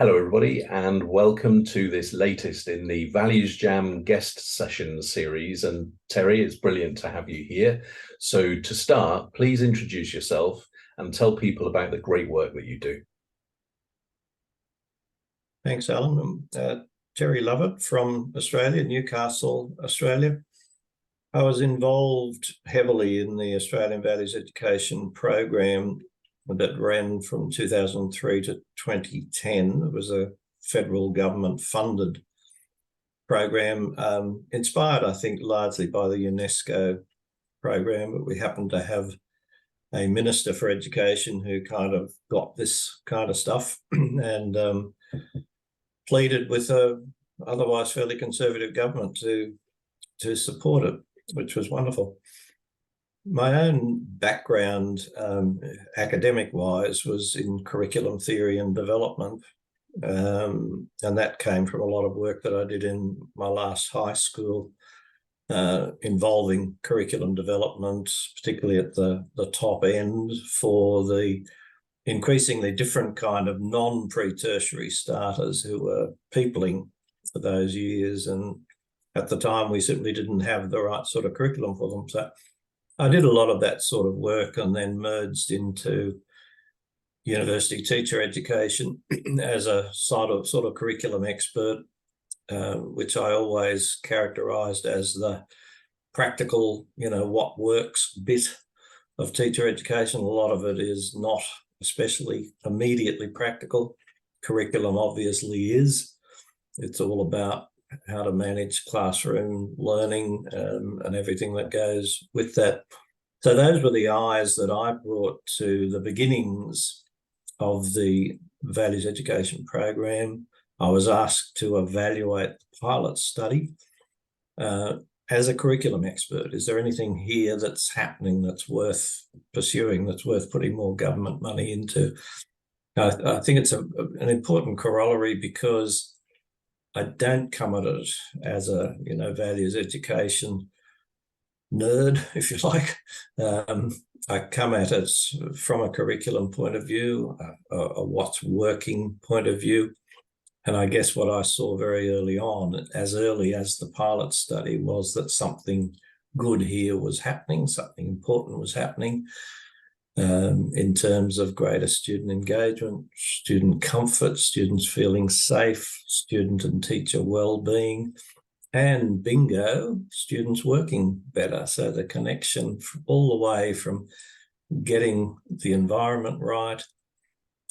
Hello, everybody, and welcome to this latest in the ValuesJam guest session series. And Terry, it's brilliant to have you here. So to start, please introduce yourself and tell people about the great work that you do. Thanks, Alan. Terry Lovat from Australia, Newcastle, Australia. I was involved heavily in the Australian Values Education program that ran from 2003 to 2010. It was a federal government funded program, inspired, I think, largely by the UNESCO program, but we happened to have a minister for education who kind of got this kind of stuff and pleaded with a otherwise fairly conservative government to support it, which was wonderful. My own background, academic-wise, was in curriculum theory and development, and that came from a lot of work that I did in my last high school, involving curriculum development, particularly at the top end for the increasingly different kind of non-pre-tertiary starters who were peopling for those years. And at the time, we simply didn't have the right sort of curriculum for them. So I did a lot of that sort of work and then merged into university teacher education as a sort of curriculum expert, which I always characterized as the practical, what works bit of teacher education. A lot of it is not especially immediately practical. Curriculum obviously is. It's all about how to manage classroom learning and everything that goes with that. So those were the eyes that I brought to the beginnings of the values education program. I was asked to evaluate the pilot study as a curriculum expert. Is there anything here that's happening that's worth pursuing, that's worth putting more government money into? I think it's an important corollary because I don't come at it as a, values education nerd, if you like. I come at it from a curriculum point of view, a what's working point of view. And I guess what I saw very early on, as early as the pilot study, was that something good here was happening, something important was happening in terms of greater student engagement, student comfort, students feeling safe, student and teacher well-being, and bingo, students working better. So the connection all the way from getting the environment right,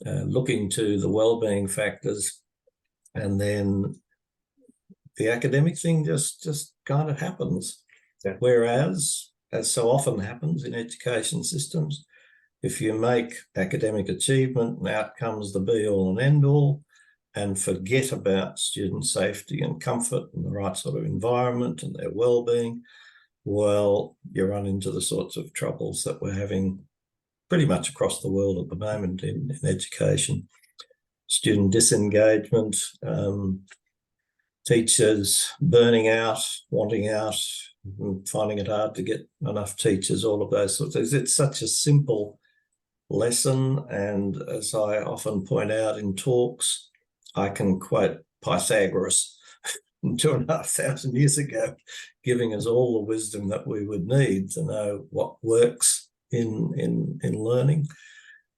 looking to the well-being factors, and then the academic thing just kind of happens. Yeah. Whereas, as so often happens in education systems, if you make academic achievement and outcomes the be-all and end-all and forget about student safety and comfort and the right sort of environment and their well-being, well, you run into the sorts of troubles that we're having pretty much across the world at the moment in education. Student disengagement, teachers burning out, wanting out, finding it hard to get enough teachers, all of those sorts of things. It's such a simple lesson, and as I often point out in talks, I can quote Pythagoras 2,500 years ago, giving us all the wisdom that we would need to know what works in learning,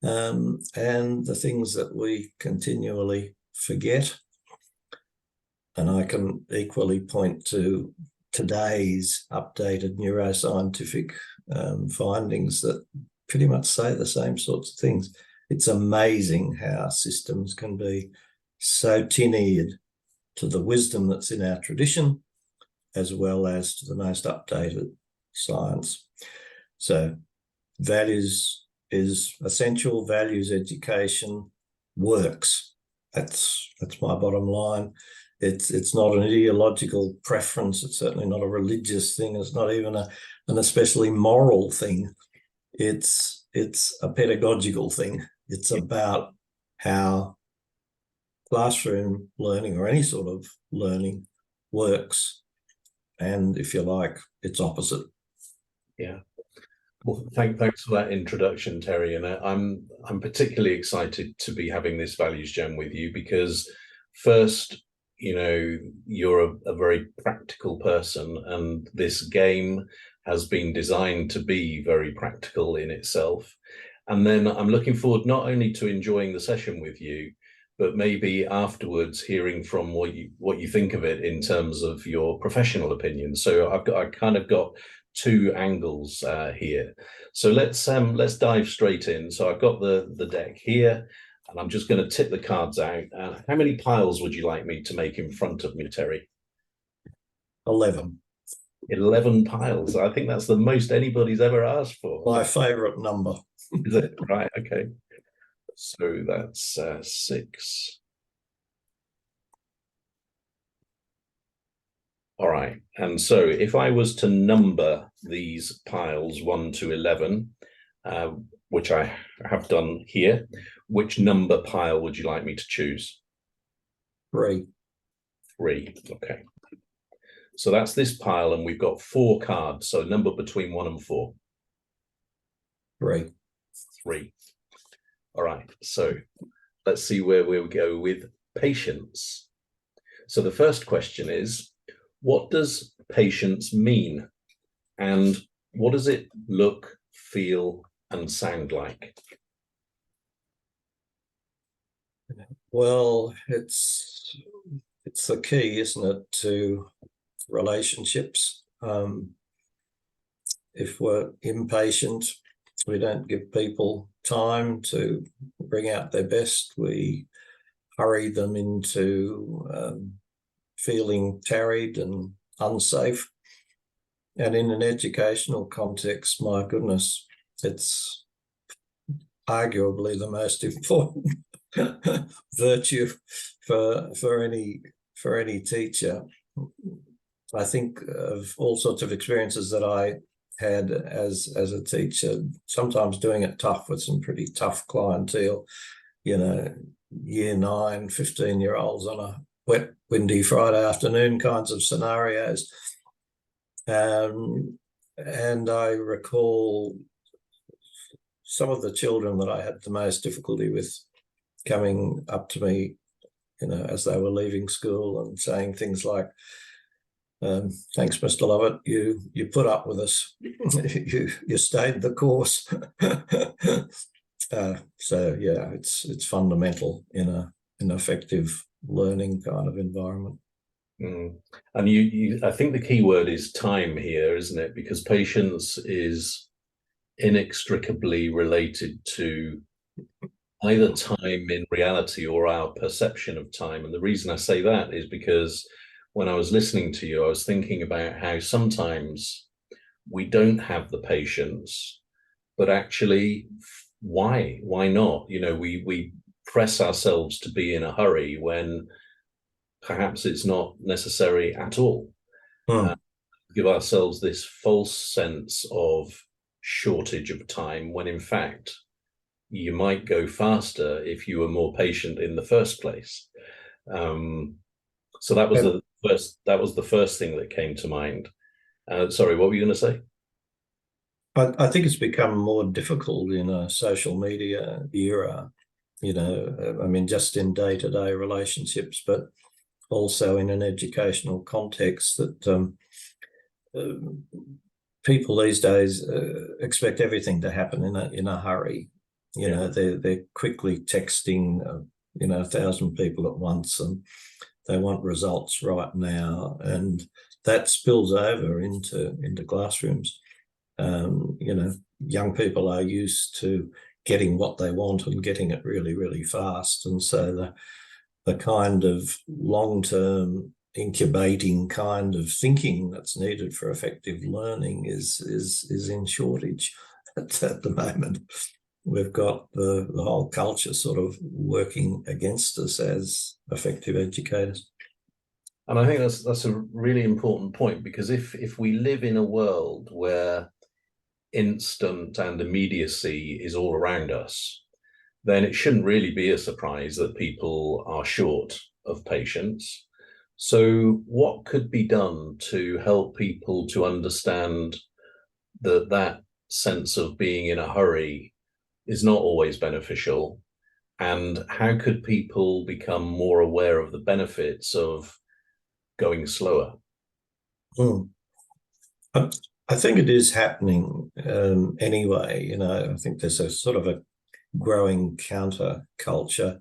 and the things that we continually forget. And I can equally point to today's updated neuroscientific findings that pretty much say the same sorts of things. It's amazing how systems can be so tin-eared to the wisdom that's in our tradition, as well as to the most updated science. So values is essential. Values education works. That's my bottom line. It's not an ideological preference. It's certainly not a religious thing. It's not even an especially moral thing. It's a pedagogical thing. It's about how classroom learning or any sort of learning works, and if you like, its opposite. Yeah. Well, thanks for that introduction, Terry. And I'm particularly excited to be having this Values Jam with you because first, you're a very practical person, and this game has been designed to be very practical in itself. And then I'm looking forward not only to enjoying the session with you, but maybe afterwards hearing from what you think of it in terms of your professional opinion. So I kind of got two angles here. So let's dive straight in. So I've got the deck here, and I'm just going to tip the cards out. How many piles would you like me to make in front of me, Terry? 11. 11 piles. I think that's the most anybody's ever asked for. My favourite number. Is it? Right, okay. So that's 6. All right. And so if I was to number these piles 1 to 11, which I have done here, which number pile would you like me to choose? 3. 3. Okay. So that's this pile, and we've got 4 cards. So a number between 1 and 4. 3. 3. All right. So let's see where we'll go with patience. So the first question is, what does patience mean? And what does it look, feel, and sound like? Well, it's the key, isn't it, to relationships. If we're impatient, we don't give people time to bring out their best. We hurry them into feeling tarried and unsafe. And in an educational context, my goodness, it's arguably the most important virtue for any teacher. I think of all sorts of experiences that I had as a teacher, sometimes doing it tough with some pretty tough clientele, year 9, 15-year-olds on a wet, windy Friday afternoon kinds of scenarios. And I recall some of the children that I had the most difficulty with coming up to me, as they were leaving school and saying things like, thanks, Mr. Lovat, you put up with us. you stayed the course. So yeah, it's fundamental in an effective learning kind of environment. And I think the key word is time here, isn't it? Because patience is inextricably related to either time in reality or our perception of time. And the reason I say that is because when I was listening to you, I was thinking about how sometimes we don't have the patience, but actually, why not? We press ourselves to be in a hurry when perhaps it's not necessary at all. Give ourselves this false sense of shortage of time when in fact you might go faster if you were more patient in the first place. So that was the first thing that came to mind. Sorry, what were you going to say? I think it's become more difficult in a social media era, just in day-to-day relationships, but also in an educational context that people these days expect everything to happen in a hurry. They're quickly texting 1,000 people at once, and they want results right now, and that spills over into classrooms. Young people are used to getting what they want and getting it really, really fast, and so the kind of long-term incubating kind of thinking that's needed for effective learning is in shortage at the moment. We've got the whole culture sort of working against us as effective educators. And I think that's a really important point, because if we live in a world where instant and immediacy is all around us, then it shouldn't really be a surprise that people are short of patience. So what could be done to help people to understand that sense of being in a hurry is not always beneficial? And how could people become more aware of the benefits of going slower? I think it is happening anyway. You know, I think there's a sort of a growing counter culture.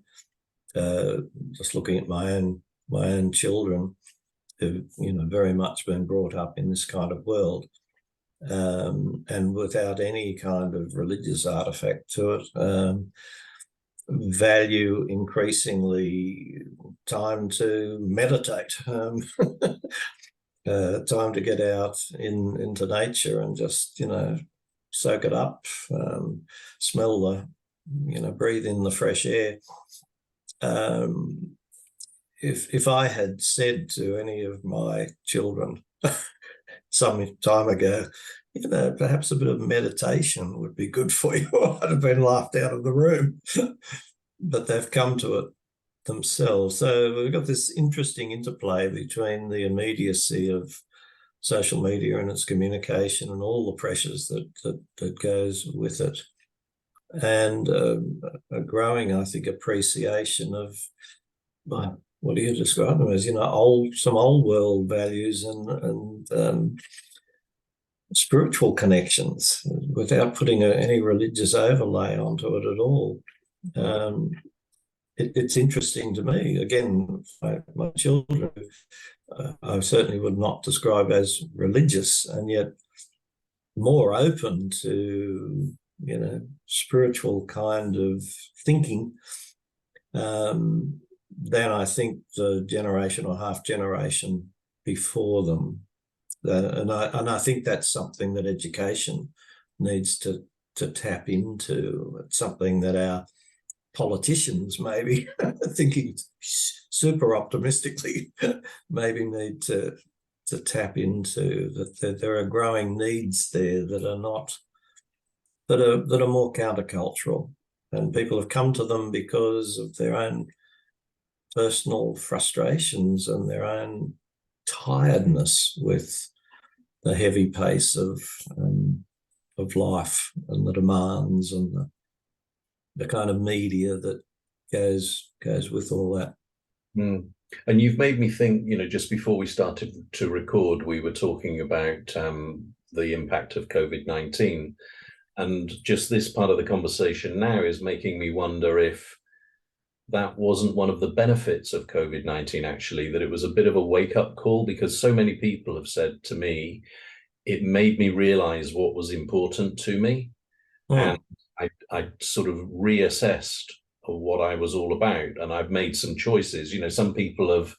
Just looking at my own children, who, you know, very much been brought up in this kind of world, and without any kind of religious artifact to it. Value increasingly time to meditate, time to get out into nature and just, you know, soak it up, smell the, you know, breathe in the fresh air. If I had said to any of my children some time ago, you know, perhaps a bit of meditation would be good for you, I'd have been laughed out of the room. But they've come to it themselves. So we've got this interesting interplay between the immediacy of social media and its communication and all the pressures that goes with it, and a growing, I think, appreciation of, what do you describe them as? You know, some old world values and spiritual connections, without putting any religious overlay onto it at all. It's interesting to me. Again, my children, I certainly would not describe as religious, and yet more open to, you know, spiritual kind of thinking than I think the generation or half generation before them. And I think that's something that education needs to tap into. It's something that our politicians maybe thinking super optimistically maybe need to tap into, that there are growing needs there that are not, that are more countercultural, and people have come to them because of their own personal frustrations and their own tiredness with the heavy pace of life and the demands and the kind of media that goes with all that. And you've made me think, you know, just before we started to record, we were talking about the impact of COVID-19, and just this part of the conversation now is making me wonder if that wasn't one of the benefits of COVID-19, actually, that it was a bit of a wake-up call, because so many people have said to me, it made me realize what was important to me. And I sort of reassessed what I was all about, and I've made some choices. You know, some people have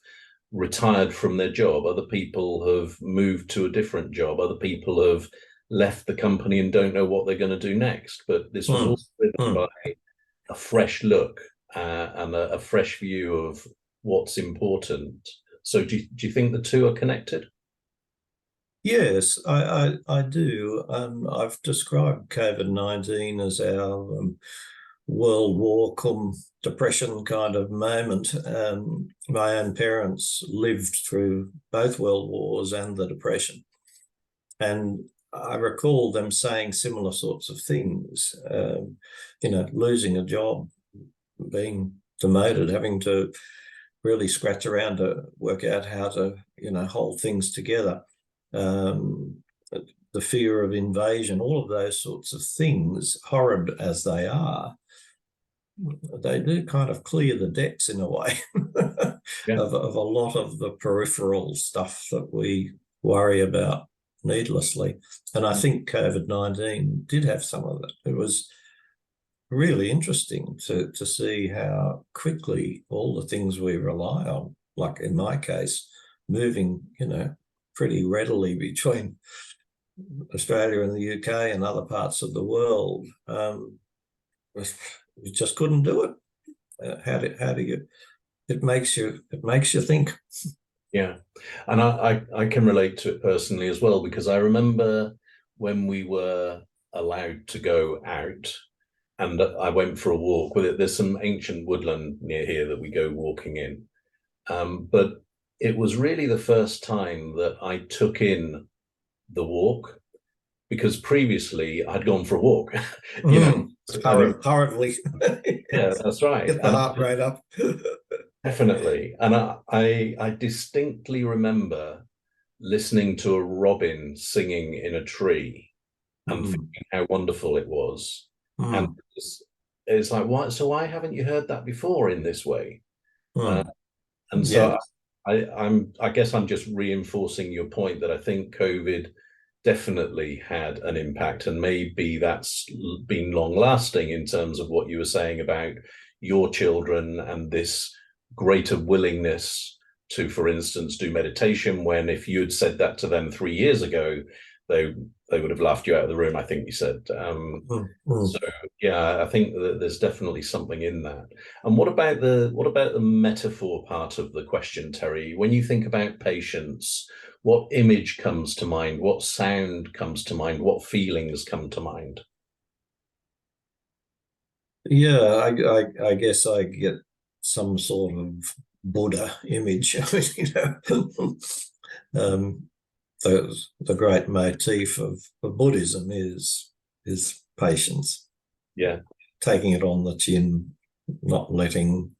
retired from their job, other people have moved to a different job, other people have left the company and don't know what they're going to do next. But this was also driven by a fresh look and a fresh view of what's important. So do you think the two are connected? Yes, I do. I've described COVID-19 as our World War cum depression kind of moment. My own parents lived through both World Wars and the Depression, and I recall them saying similar sorts of things. You know, losing a job, being demoted, having to really scratch around to work out how to, you know, hold things together. The fear of invasion, all of those sorts of things, horrid as they are, they do kind of clear the decks in a way of a lot of the peripheral stuff that we worry about needlessly. And I think COVID-19 did have some of it. It was really interesting to see how quickly all the things we rely on, like in my case, moving, you know, pretty readily between Australia and the UK and other parts of the world, you just couldn't do it. How do you? It makes you think. Yeah, and I can relate to it personally as well, because I remember when we were allowed to go out, and I went for a walk with it. There's some ancient woodland near here that we go walking in, but it was really the first time that I took in the walk, because previously I'd gone for a walk, you know. Hurriedly. Yeah, that's right. Get the heart rate up. Definitely. And I distinctly remember listening to a robin singing in a tree and thinking how wonderful it was. And it's like, why? So why haven't you heard that before in this way? And so I guess I'm just reinforcing your point that I think COVID definitely had an impact, and maybe that's been long lasting in terms of what you were saying about your children and this greater willingness to, for instance, do meditation, when if you'd said that to them 3 years ago, they would have laughed you out of the room, I think you said. So yeah, I think that there's definitely something in that. And what about the metaphor part of the question, Terry? When you think about patience, what image comes to mind? What sound comes to mind? What feelings come to mind? Yeah, I guess I get some sort of Buddha image. The great motif of Buddhism is patience. Yeah, taking it on the chin, not letting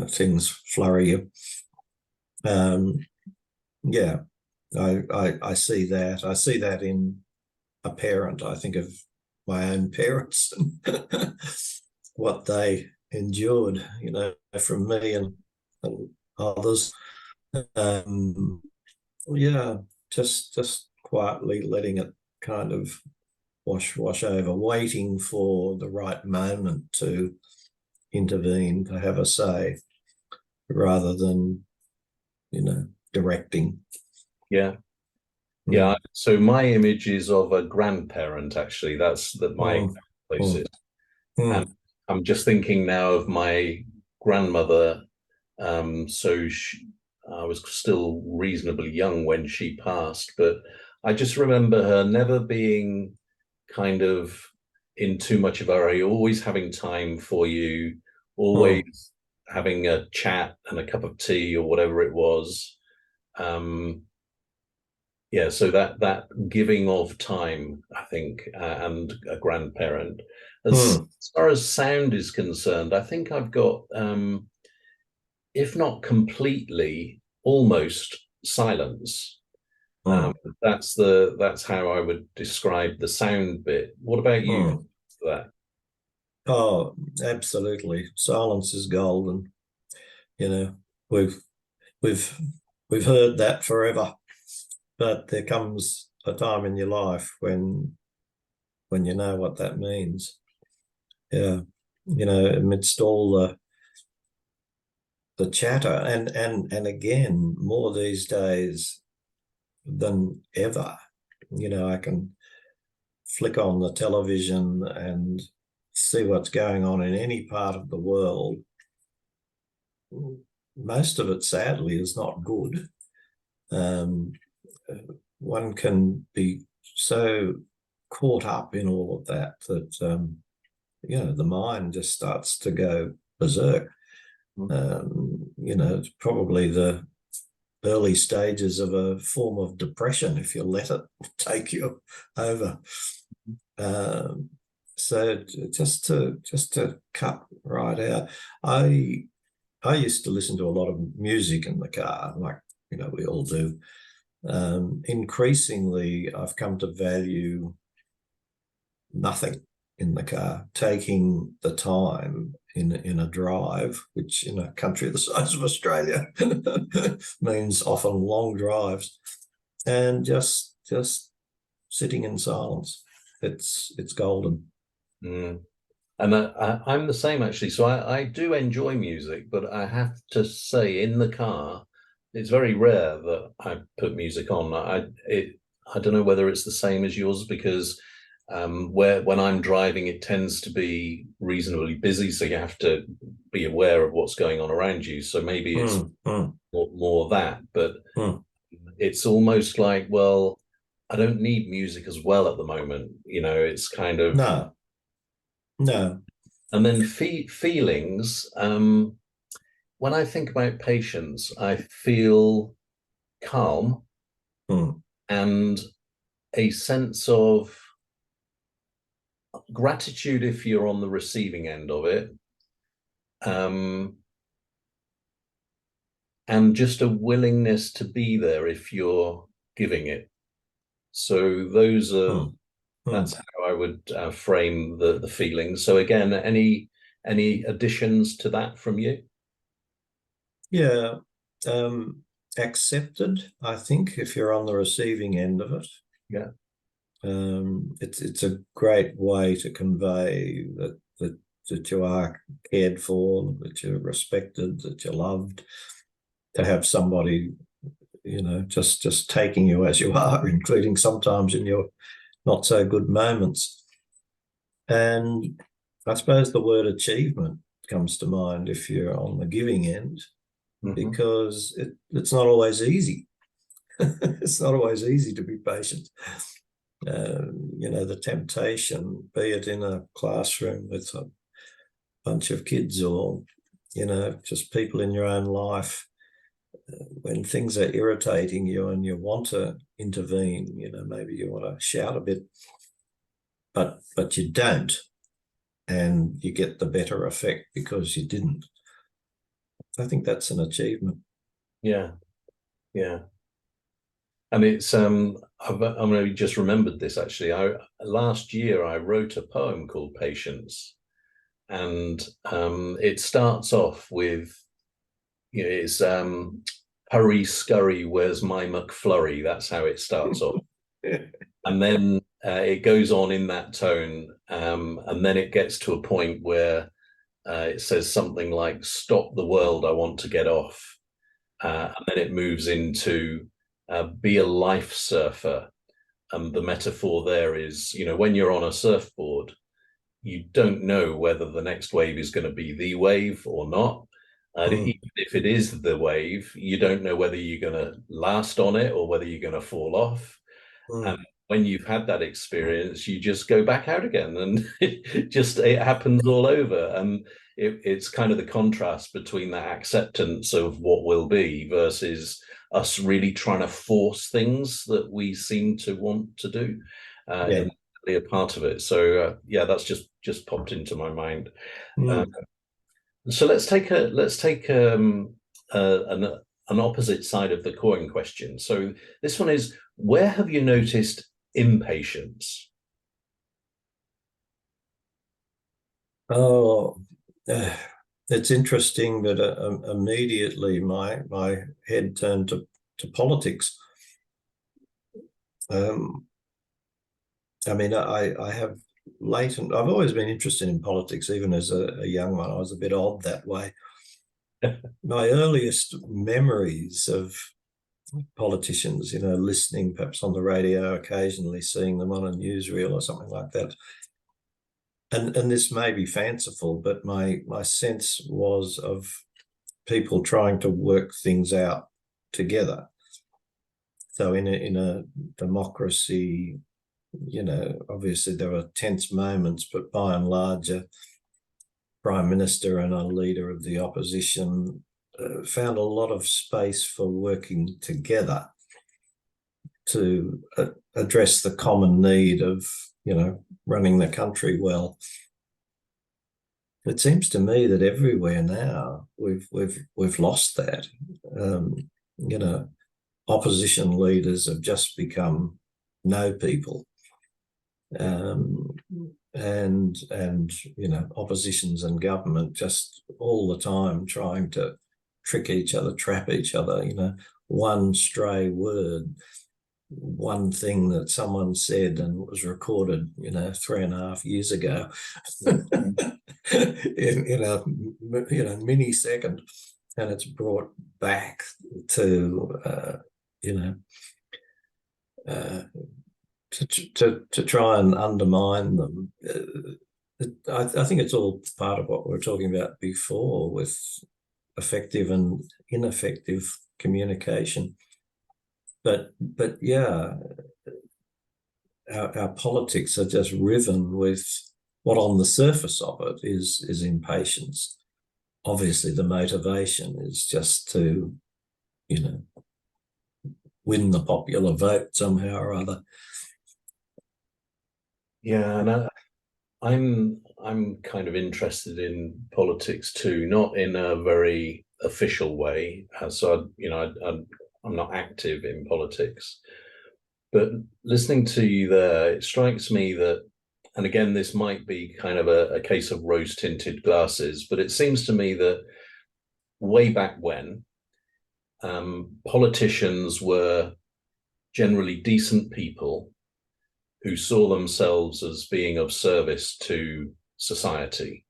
things flurry you. Yeah, I see that. I see that in a parent. I think of my own parents and what they endured, from me and others. Yeah, just quietly letting it kind of wash over, waiting for the right moment to intervene, to have a say, rather than, directing. yeah. Yeah, so my image is of a grandparent, actually. That's my place is. And I'm just thinking now of my grandmother. So I was still reasonably young when she passed, but I just remember her never being kind of in too much of a hurry, always having time for you, always having a chat and a cup of tea or whatever it was. Yeah, so that giving of time, I think, and a grandparent. As far as sound is concerned, I think I've got, if not completely, almost silence. That's how I would describe the sound bit. What about you for that? Oh, absolutely. Silence is golden. We've heard that forever. But there comes a time in your life when you know what that means. Yeah, amidst all the chatter, and again, more these days than ever, I can flick on the television and see what's going on in any part of the world. Most of it, sadly, is not good. One can be so caught up in all of that the mind just starts to go berserk. It's probably the early stages of a form of depression if you let it take you over. So just to cut right out, I used to listen to a lot of music in the car, like we all do. Increasingly, I've come to value nothing in the car, taking the time in a drive, which in a country the size of Australia means often long drives, and just sitting in silence. It's golden. And I'm the same, actually. So I do enjoy music, but I have to say, in the car, it's very rare that I put music on. I don't know whether it's the same as yours, because when I'm driving, it tends to be reasonably busy, so you have to be aware of what's going on around you. So maybe it's more that, but it's almost like, well, I don't need music as well at the moment. It's kind of no. And then feelings. When I think about patience, I feel calm and a sense of gratitude if you're on the receiving end of it, and just a willingness to be there if you're giving it. So those are that's how I would frame the feelings. So again, any additions to that from you? Yeah, accepted, I think, if you're on the receiving end of it. Yeah. It's a great way to convey that you are cared for, that you're respected, that you're loved. To have somebody, just taking you as you are, including sometimes in your not so good moments. And I suppose the word achievement comes to mind if you're on the giving end, because it's not always easy. It's not always easy to be patient. The temptation, be it in a classroom with a bunch of kids or, just people in your own life, when things are irritating you and you want to intervene, maybe you want to shout a bit, but you don't, and you get the better effect because you didn't. I think that's an achievement. Yeah. And it's I've only just remembered this actually. Last year I wrote a poem called Patience, and it starts off with, it's hurry scurry, where's my McFlurry? That's how it starts off. And then it goes on in that tone, and then it gets to a point where it says something like, stop the world, I want to get off. And then it moves into be a life surfer. And the metaphor there is, when you're on a surfboard, you don't know whether the next wave is going to be the wave or not. And even if it is the wave, you don't know whether you're going to last on it or whether you're going to fall off. And when you've had that experience, you just go back out again, and it happens all over. And it's kind of the contrast between that acceptance of what will be versus us really trying to force things that we seem to want to do. In a part of it. So that's just popped into my mind. So let's take an opposite side of the coin question. So this one is, where have you noticed impatience? Oh, it's interesting that immediately my head turned to politics. I have I've always been interested in politics, even as a young one. I was a bit odd that way. My earliest memories of politicians, listening perhaps on the radio, occasionally seeing them on a newsreel or something like that. And this may be fanciful, but my sense was of people trying to work things out together. So in a democracy, obviously there are tense moments, but by and large, a prime minister and a leader of the opposition found a lot of space for working together to address the common need of, running the country well. It seems to me that everywhere now we've lost that. Opposition leaders have just become no people. And oppositions and government just all the time trying to trick each other, trap each other, one stray word, one thing that someone said and was recorded, 3.5 years ago in a millisecond, and it's brought back to to try and undermine them. I think it's all part of what we were talking about before with effective and ineffective communication. But yeah, our politics are just riven with what on the surface of it is impatience. Obviously, the motivation is just to, win the popular vote somehow or other. Yeah, and I'm kind of interested in politics too, not in a very official way. So I'm not active in politics, but listening to you there, it strikes me that, and again, this might be kind of a case of rose-tinted glasses, but it seems to me that way back when, politicians were generally decent people who saw themselves as being of service to society.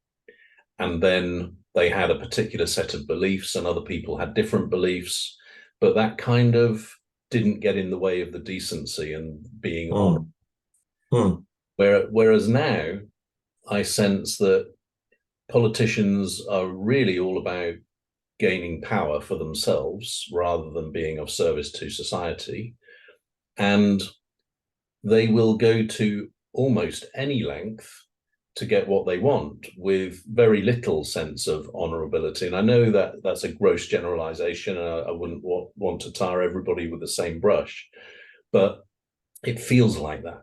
And then they had a particular set of beliefs, and other people had different beliefs, but that kind of didn't get in the way of the decency and being honored. Whereas now, I sense that politicians are really all about gaining power for themselves rather than being of service to society. And they will go to almost any length to get what they want with very little sense of honorability. And I know that that's a gross generalization. I wouldn't want to tar everybody with the same brush, but it feels like that.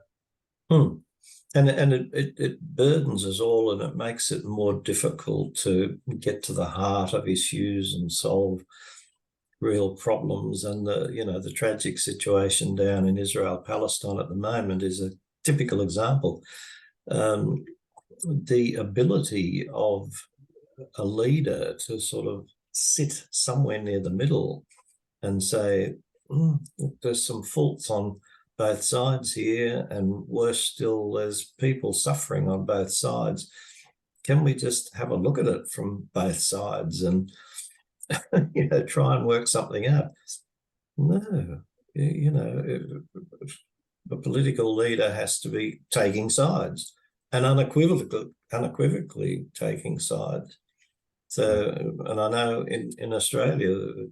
And it burdens us all, and it makes it more difficult to get to the heart of issues and solve real problems. And the tragic situation down in Israel, Palestine at the moment is a typical example. The ability of a leader to sort of sit somewhere near the middle and say, there's some faults on both sides here, and worse still, there's people suffering on both sides. Can we just have a look at it from both sides and try and work something out? No, the political leader has to be taking sides, and unequivocally taking sides. So, and I know in Australia,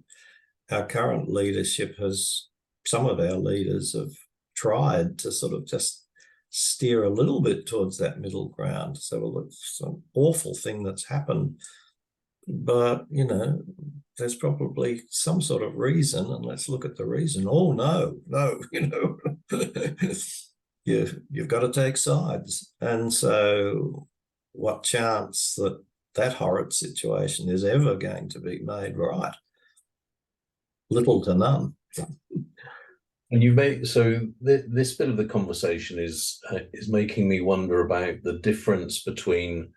our current leadership some of our leaders have tried to sort of just steer a little bit towards that middle ground. So, well, it's an awful thing that's happened, but there's probably some sort of reason, and let's look at the reason. Oh no, you've got to take sides. And so what chance that horrid situation is ever going to be made right? Little to none. And this bit of the conversation is making me wonder about the difference between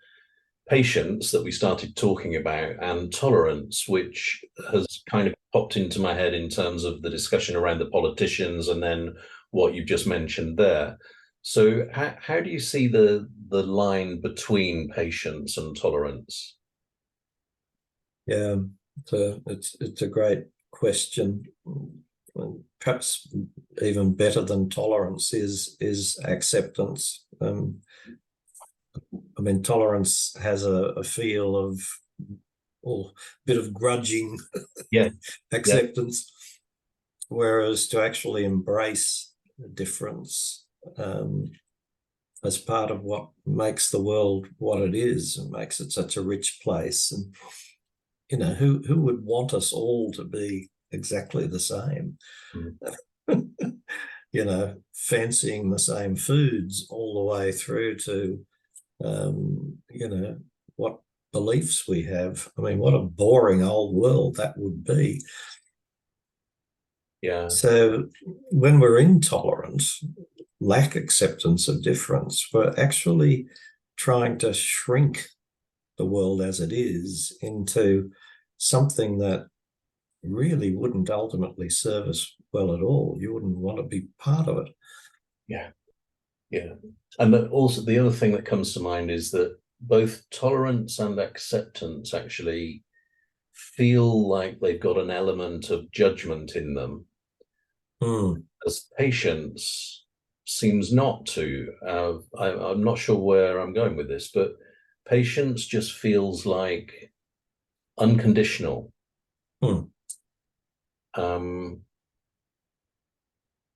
patience that we started talking about and tolerance, which has kind of popped into my head in terms of the discussion around the politicians and then what you've just mentioned there. So how do you see the line between patience and tolerance? Yeah, it's a great question. Perhaps even better than tolerance is acceptance. Tolerance has a feel of a bit of grudging acceptance, whereas to actually embrace the difference as part of what makes the world what it is and makes it such a rich place. And who would want us all to be exactly the same? Fancying the same foods all the way through to what beliefs we have. What a boring old world that would be. Yeah. So when we're intolerant, lack acceptance of difference, we're actually trying to shrink the world as it is into something that really wouldn't ultimately serve us well at all. You wouldn't want to be part of it. Yeah. And also the other thing that comes to mind is that both tolerance and acceptance actually feel like they've got an element of judgment in them. As patience seems not to. I'm not sure where I'm going with this, but patience just feels like unconditional. I'm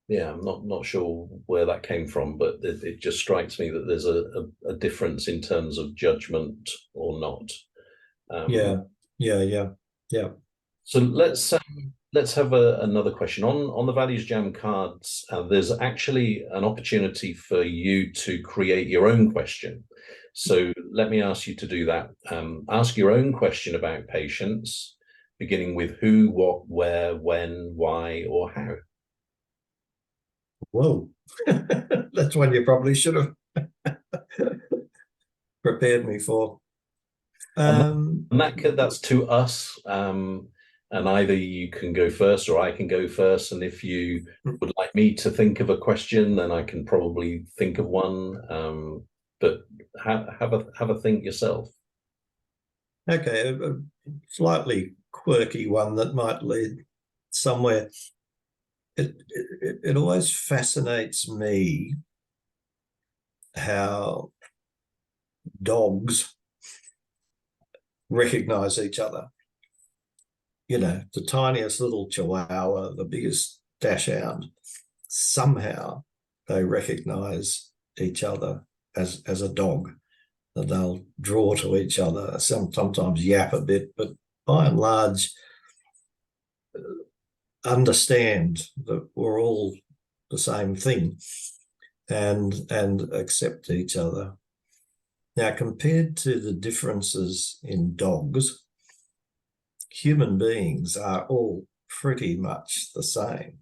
not sure where that came from, but it just strikes me that there's a difference in terms of judgment or not. Yeah. So let's let's have another question on the ValuesJam cards. There's actually an opportunity for you to create your own question. So let me ask you to do that. Ask your own question about patience, beginning with who, what, where, when, why, or how. Whoa, that's one you probably should have prepared me for. That's to us. And either you can go first or I can go first. And if you would like me to think of a question, then I can probably think of one. But have a think yourself. Okay, a slightly quirky one that might lead somewhere. It always fascinates me how dogs recognize each other. You know, the tiniest little chihuahua, the biggest dachshund, somehow they recognize each other as a dog, that they'll draw to each other, sometimes yap a bit, but by and large understand that we're all the same thing and accept each other. Now, compared to the differences in dogs, human beings are all pretty much the same.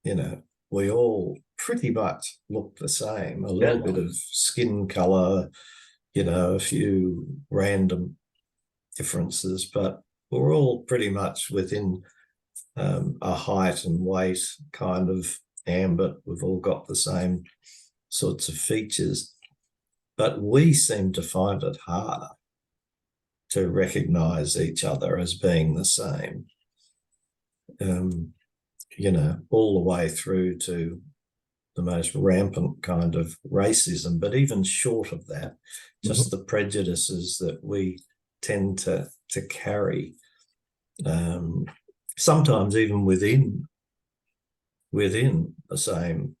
You know, we all pretty much look the same, a little bit of skin color, you know, a few random differences, but we're all pretty much within a height and weight kind of ambit. We've all got the same sorts of features, but we seem to find it harder to recognize each other as being the same, you know, all the way through to the most rampant kind of racism. But even short of that, just the prejudices that we tend to carry, sometimes even within the same,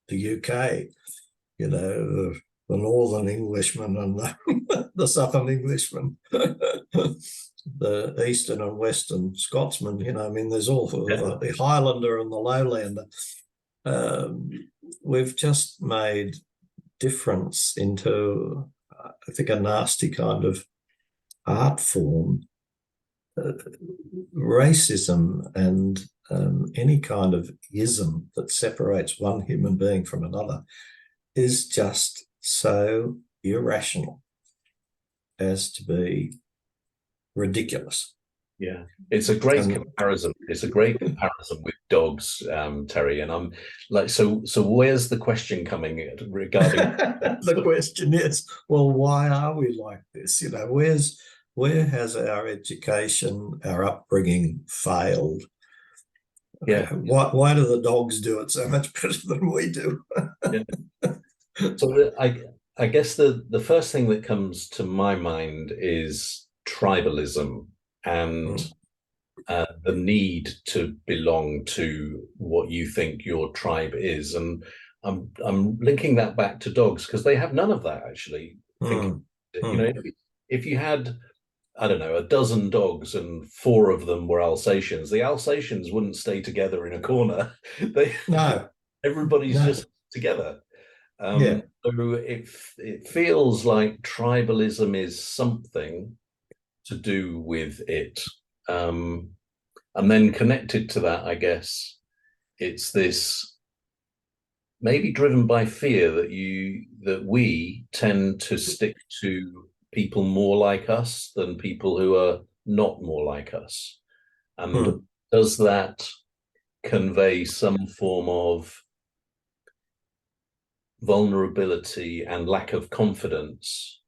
the UK, you know, the Northern Englishman and the Southern Englishman, the Eastern and Western Scotsman, you know, I mean, there's all the Highlander and the Lowlander. We've just made difference into, I think, a nasty kind of art form. Racism and any kind of ism that separates one human being from another is just so irrational as to be ridiculous. Yeah, it's a great comparison. It's a great comparison with dogs, Terry. And I'm like, so where's the question coming regarding the question is, well, why are we like this? You know, where has our education, our upbringing failed? Yeah. Why do the dogs do it so much better than we do? Yeah. So I guess the first thing that comes to my mind is tribalism and the need to belong to what you think your tribe is. And I'm linking that back to dogs because they have none of that, actually. You know, if you had, I don't know, a dozen dogs and 4 of them were Alsatians, the Alsatians wouldn't stay together in a corner. Everybody's just together. So it feels like tribalism is something to do with it. And then connected to that, I guess, it's this maybe driven by fear that we tend to stick to people more like us than people who are not more like us. And does that convey some form of vulnerability and lack of confidence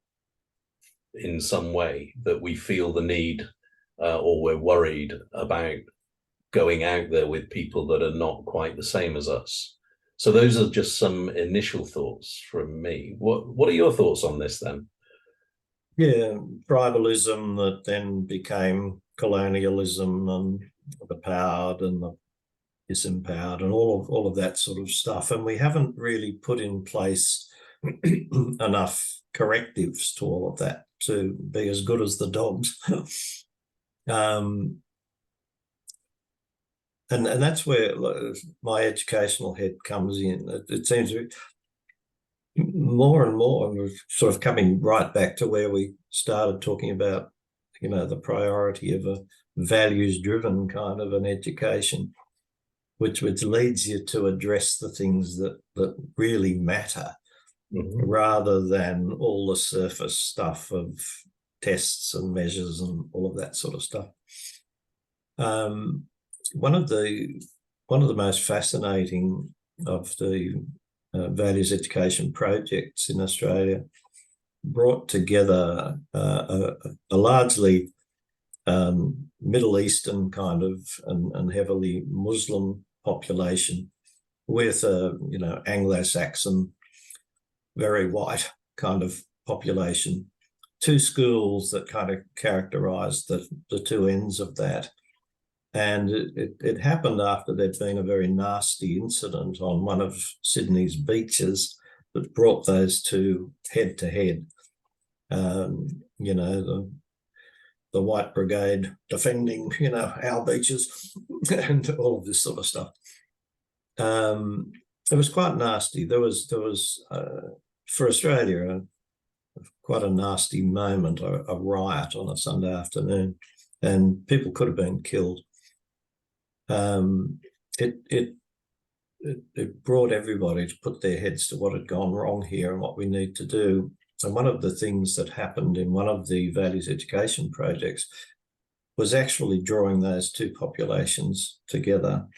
in some way, that we feel the need or we're worried about going out there with people that are not quite the same as us? So those are just some initial thoughts from me. What are your thoughts on this then? Yeah, tribalism that then became colonialism and the powered and the disempowered and all of that sort of stuff. And we haven't really put in place enough correctives to all of that to be as good as the dogs. and that's where my educational head comes in. It seems more and more, and we're sort of coming right back to where we started talking about, the priority of a values-driven kind of an education, which leads you to address the things that really matter, rather than all the surface stuff of tests and measures and all of that sort of stuff. One of the most fascinating of the values education projects in Australia brought together a largely Middle Eastern kind of and heavily Muslim population with a Anglo-Saxon, very white kind of population. Two schools that kind of characterised the two ends of that. And it happened after there'd been a very nasty incident on one of Sydney's beaches that brought those two head to head. The White Brigade defending, our beaches and all of this sort of stuff. It was quite nasty. There was for Australia, quite a nasty moment, a riot on a Sunday afternoon, and people could have been killed. It brought everybody to put their heads to what had gone wrong here and what we need to do. And one of the things that happened in one of the values education projects was actually drawing those two populations together,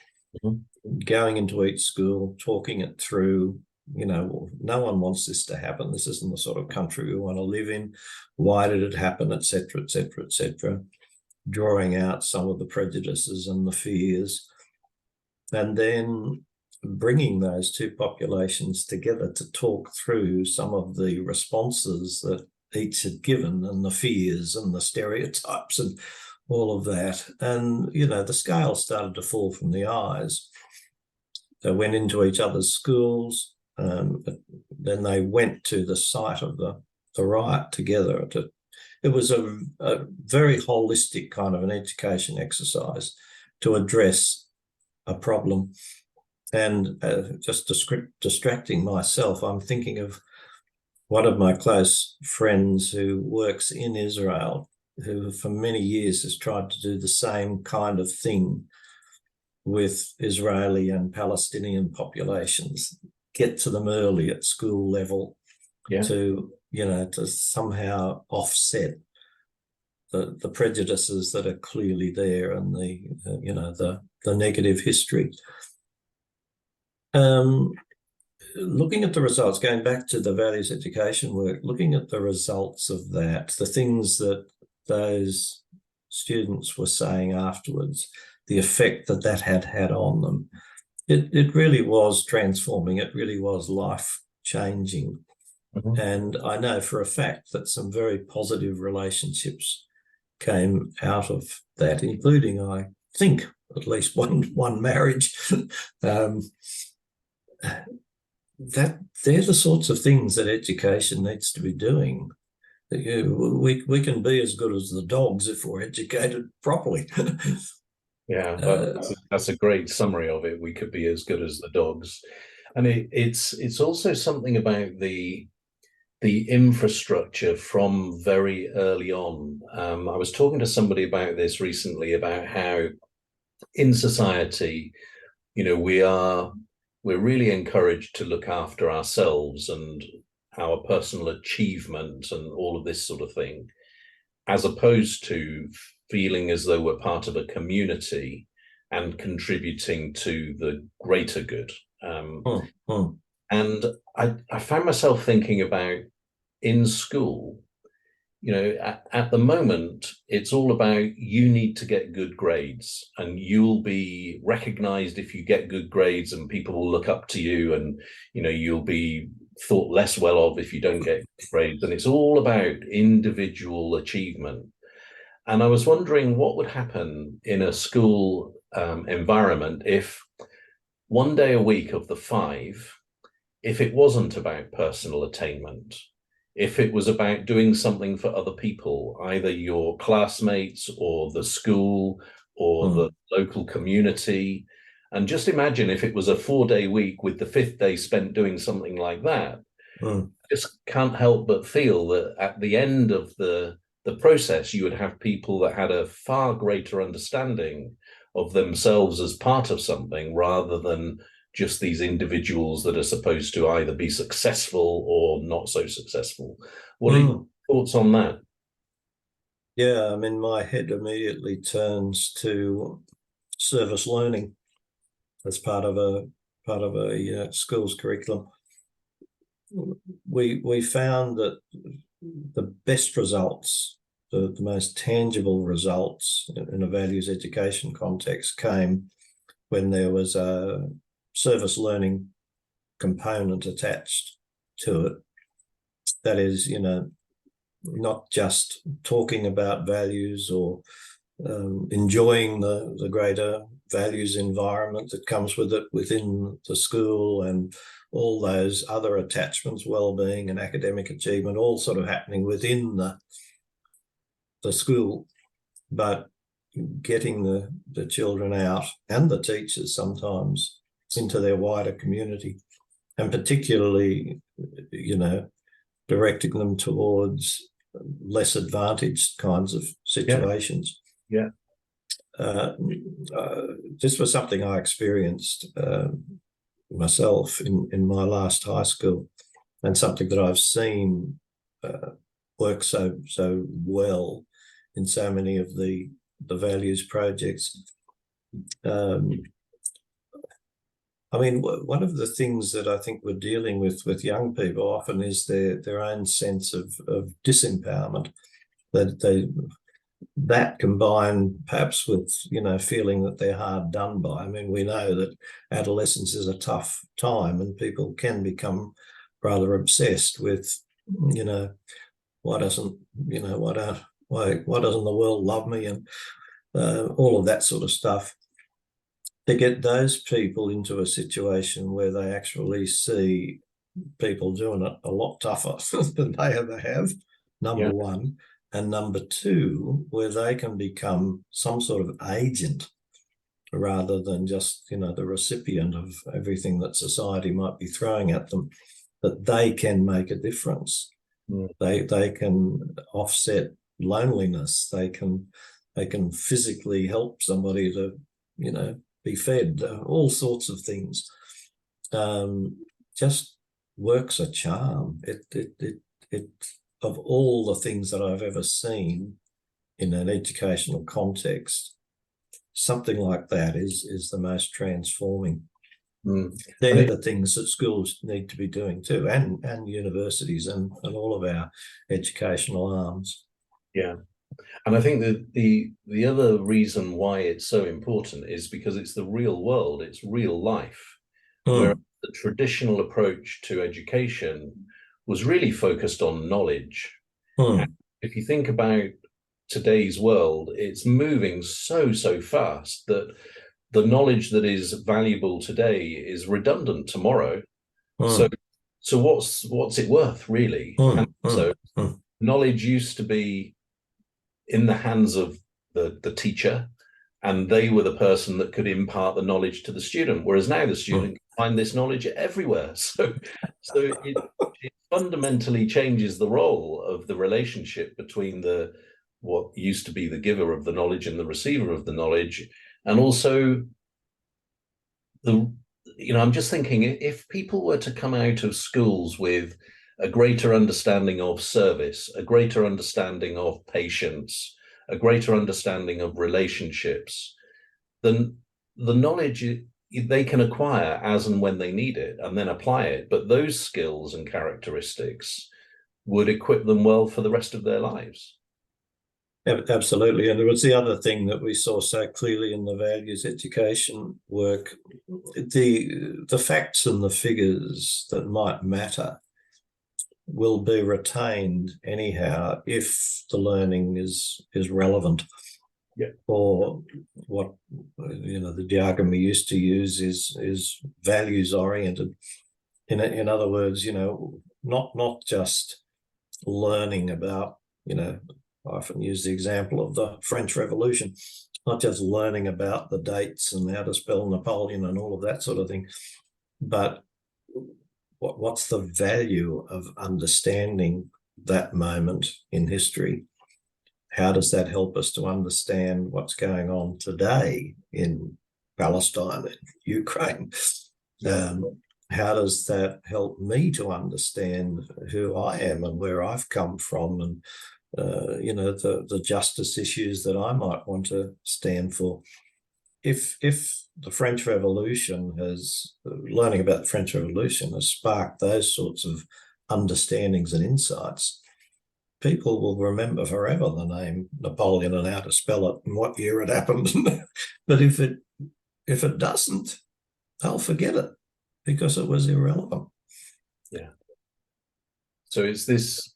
going into each school, talking it through. No one wants this to happen. This isn't the sort of country we want to live in. Why did it happen, et cetera, et cetera, et cetera. Drawing out some of the prejudices and the fears, and then bringing those two populations together to talk through some of the responses that each had given, and the fears and the stereotypes and all of that. And, the scale started to fall from the eyes. They went into each other's schools, then they went to the site of the riot together. It was a very holistic kind of an education exercise to address a problem. And just distracting myself, I'm thinking of one of my close friends who works in Israel, who for many years has tried to do the same kind of thing with Israeli and Palestinian populations, get to them early at school level, to somehow offset the prejudices that are clearly there and the negative history. Looking at the results, going back to the values education work, looking at the results of that, the things that those students were saying afterwards, the effect that had on them, it really was transforming. It really was life-changing. And I know for a fact that some very positive relationships came out of that, including, I think, at least one marriage. That they're the sorts of things that education needs to be doing. We can be as good as the dogs if we're educated properly. Yeah, that's a great summary of it. We could be as good as the dogs. And it's also something about the infrastructure from very early on. I was talking to somebody about this recently, about how in society, we're really encouraged to look after ourselves and our personal achievement and all of this sort of thing, as opposed to feeling as though we're part of a community and contributing to the greater good. And I found myself thinking about, in school, at the moment, it's all about you need to get good grades and you'll be recognized if you get good grades and people will look up to you, and, you'll be thought less well of if you don't get good grades. And it's all about individual achievement. And I was wondering what would happen in a school environment if one day a week of the 5, if it wasn't about personal attainment, if it was about doing something for other people, either your classmates or the school or the local community. And just imagine if it was a 4-day week with the 5th day spent doing something like that. Just can't help but feel that at the end of the process, you would have people that had a far greater understanding of themselves as part of something, rather than just these individuals that are supposed to either be successful or not so successful. What are your thoughts on that? Yeah, I mean, my head immediately turns to service learning as part of a schools curriculum. We found that the best results, the most tangible results in a values education context came when there was a service learning component attached to it. That is, not just talking about values or enjoying the greater values environment that comes with it within the school, and all those other attachments, well-being and academic achievement, all sort of happening within the school, but getting the children out, and the teachers sometimes, into their wider community, and particularly, directing them towards less advantaged kinds of situations. Yeah. This was something I experienced myself in my last high school, and something that I've seen work so well in so many of the values projects. I mean, one of the things that I think we're dealing with young people often is their own sense of disempowerment, that combined perhaps with, feeling that they're hard done by. I mean, we know that adolescence is a tough time, and people can become rather obsessed with, why doesn't the world love me, and all of that sort of stuff. To get those people into a situation where they actually see people doing it a lot tougher than they ever have, number one, and number two, where they can become some sort of agent rather than just, the recipient of everything that society might be throwing at them, that they can make a difference. They can offset loneliness. They can physically help somebody to, be fed, all sorts of things. Just works a charm. It of all the things that I've ever seen in an educational context, something like that is the most transforming. They're the things that schools need to be doing too, and universities and all of our educational arms. Yeah. And I think that the other reason why it's so important is because it's the real world, it's real life. Where the traditional approach to education was really focused on knowledge. And if you think about today's world, it's moving so fast that the knowledge that is valuable today is redundant tomorrow. So what's it worth, really? Knowledge used to be in the hands of the teacher, and they were the person that could impart the knowledge to the student, whereas now the student can find this knowledge everywhere. So it fundamentally changes the role of the relationship between what used to be the giver of the knowledge and the receiver of the knowledge. And also I'm just thinking, if people were to come out of schools with a greater understanding of service, a greater understanding of patience, a greater understanding of relationships, then the knowledge they can acquire as and when they need it and then apply it. But those skills and characteristics would equip them well for the rest of their lives. Absolutely. And there was the other thing that we saw so clearly in the values education work, the facts and the figures that might matter will be retained anyhow if the learning is relevant. Or what the jargon we used to use is values oriented. In other words, not just learning about, I often use the example of the French Revolution, not just learning about the dates and how to spell Napoleon and all of that sort of thing, but what's the value of understanding that moment in history? How does that help us to understand what's going on today in Palestine and Ukraine? How does that help me to understand who I am and where I've come from, and the justice issues that I might want to stand for? If the French Revolution learning about the French Revolution has sparked those sorts of understandings and insights, people will remember forever the name Napoleon and how to spell it and what year it happened. But if it doesn't, they'll forget it because it was irrelevant. Yeah. So it's this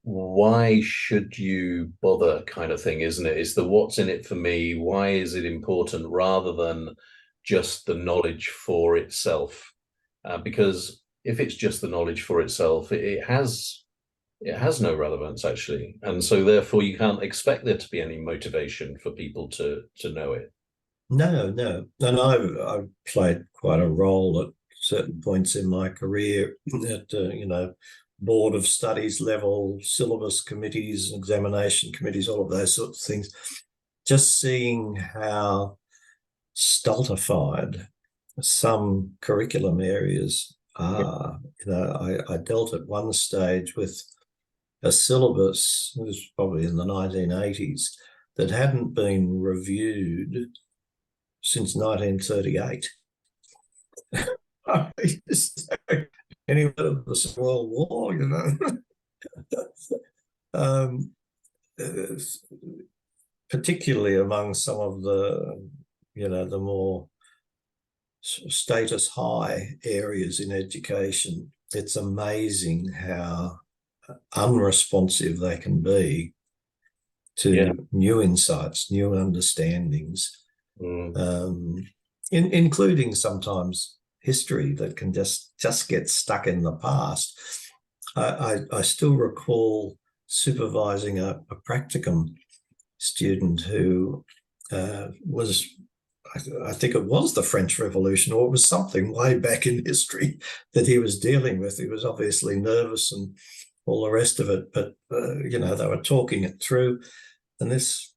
why should you bother kind of thing, isn't it? It's the what's in it for me, why is it important, rather than just the knowledge for itself. Because if it's just the knowledge for itself, it has no relevance, actually. And so therefore you can't expect there to be any motivation for people to know it. No. And I've played quite a role at certain points in my career at, board of studies level, syllabus committees, examination committees, all of those sorts of things. Just seeing how stultified some curriculum areas are. I dealt at one stage with a syllabus, it was probably in the 1980s, that hadn't been reviewed since 1938. Any of the World War, particularly among some of the, the more status high areas in education. It's amazing how unresponsive they can be to new insights, new understandings, including sometimes history that can just get stuck in the past. I still recall supervising a practicum student who was, I think it was the French Revolution, or it was something way back in history that he was dealing with. He was obviously nervous and all the rest of it, but they were talking it through, and this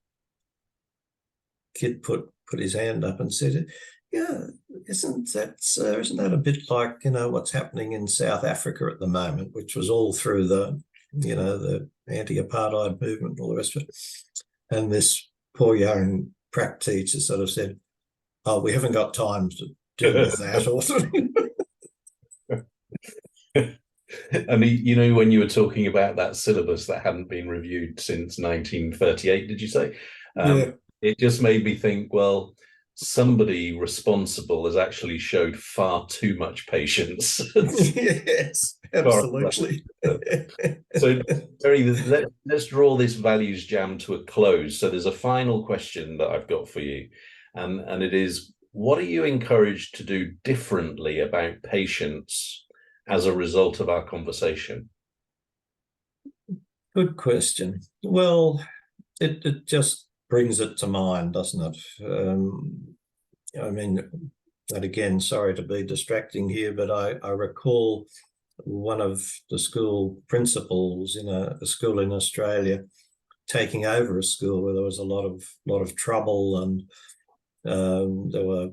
kid put his hand up and said, "Yeah, isn't that a bit like what's happening in South Africa at the moment, which was all through the anti-apartheid movement and all the rest of it?" And this poor young prac teacher sort of said, "Oh, we haven't got time to deal with that." And when you were talking about that syllabus that hadn't been reviewed since 1938, did you say? Yeah. It just made me think, well, somebody responsible has actually showed far too much patience. Yes, absolutely. So, Terry, let's draw this Values Jam to a close. So there's a final question that I've got for you, and it is, what are you encouraged to do differently about patience as a result of our conversation? Good question. Well, it just brings it to mind, doesn't it? And again, sorry to be distracting here, but I recall one of the school principals in a school in Australia taking over a school where there was a lot of trouble, and there were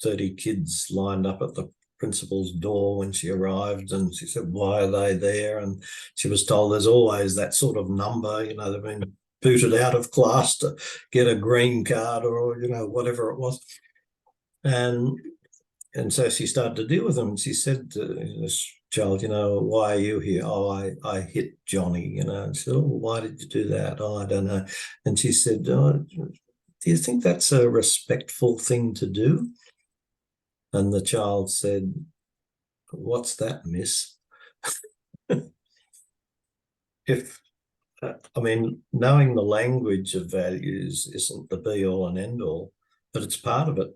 30 kids lined up at the principal's door when she arrived, and she said, "Why are they there?" And she was told there's always that sort of number, they've been booted out of class to get a green card or whatever it was. And so she started to deal with them. She said to this child, "Why are you here?" "Oh, I hit Johnny," And she said, "Oh, why did you do that?" "Oh, I don't know." And she said, "Oh, do you think that's a respectful thing to do?" And the child said, "What's that, miss?" Knowing the language of values isn't the be all and end all, but it's part of it.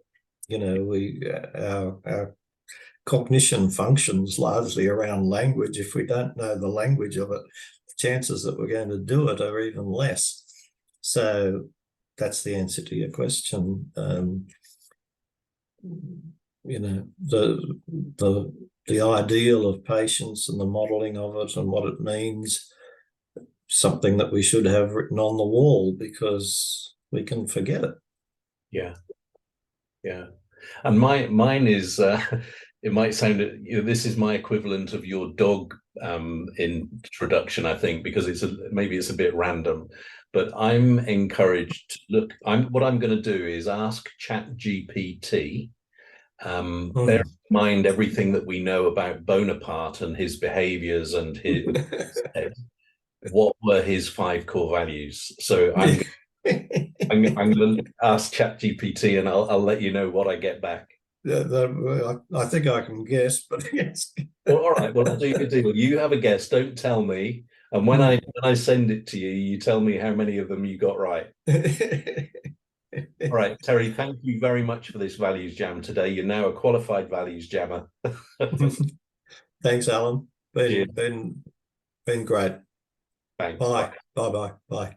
Our cognition functions largely around language. If we don't know the language of it, the chances that we're going to do it are even less. So that's the answer to your question. You know, the ideal of patience and the modelling of it and what it means, something that we should have written on the wall because we can forget it. Yeah, yeah. And mine is it might sound, you know, this is my equivalent of your dog introduction, I think, because maybe it's a bit random, but I'm encouraged to look. What I'm going to do is ask ChatGPT, bear in mind everything that we know about Bonaparte and his behaviors and his what were his 5 core values. So I'm going to ask ChatGPT, and I'll let you know what I get back. I think I can guess, but yes. Well, all right. Well, I'll do a deal. You have a guess. Don't tell me. And when I send it to you, you tell me how many of them you got right. All right, Terry. Thank you very much for this Values Jam today. You're now a qualified Values Jammer. Thanks, Alan. Been great. Thanks. Bye. Bye. Bye. Bye.